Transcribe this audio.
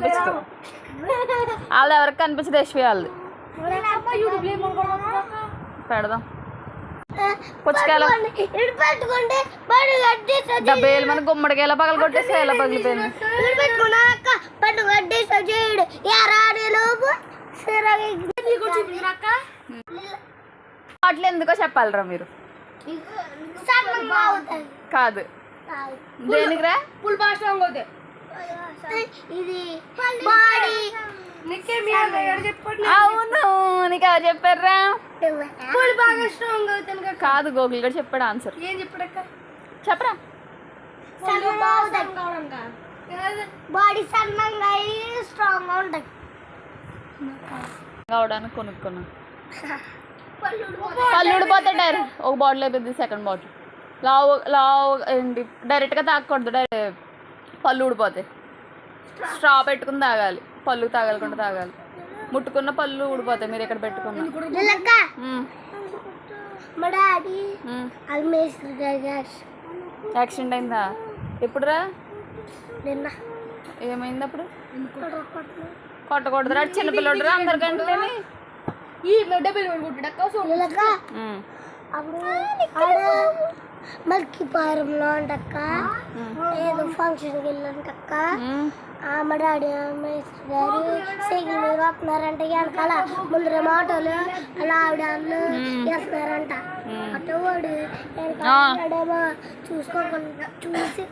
కనిపించదు, వాళ్ళు ఎవరికి కనిపించదు. యశ్వి వాళ్ళది పెడదాం. పుచ్చకాయలు డబ్బేలు మన గుమ్మడికాయల పగలు కొట్టేసి ఎలా పగిలిపోయింది. వాటిలో ఎందుకో చెప్పాలరా మీరు. కాదు దేనికిరా? అవును, నీకు ఎవరు చెప్పారా? కాదు గోకుల్ గారు చెప్పాడు ఆన్సర్. ఏం చెప్పాడక్క? చెప్పరా. బాడీ సన్నంగా స్ట్రాంగ్ గా ఉంటాయి కావడానికి కొనుక్కున్నా. పళ్ళు ఊడిపోతాయి. ఒక బాటిల్ అయిపోయింది, సెకండ్ బాటిల్ లావు ఏంటి డైరెక్ట్గా తాగకూడదు, డైరెక్ట్ పళ్ళు ఊడిపోతాయి. స్ట్రా పెట్టుకుని తాగాలి, పళ్ళు తాగలకుండా తాగాలి. ముట్టుకున్న పళ్ళు ఊడిపోతాయి మీరు ఎక్కడ పెట్టుకున్నా. యాక్సిడెంట్ అయిందా? ఎప్పుడురా? ఏమైంది అప్పుడు? కొట్టకూడదురా, చిన్నపిల్లడురా అందరికంటే. మల్కిపారంలో అంటక్క ఏదో ఫంక్షన్కి వెళ్ళంటక్క. మా డాడీ మేస్త్రి గారు సైకిల్ మీద వస్తున్నారంట, వెనకాల ముందర ఆటోలు అలా ఆవిడ వేస్తున్నారంట. ఆటో వాడు చూసుకోకుండా చూసి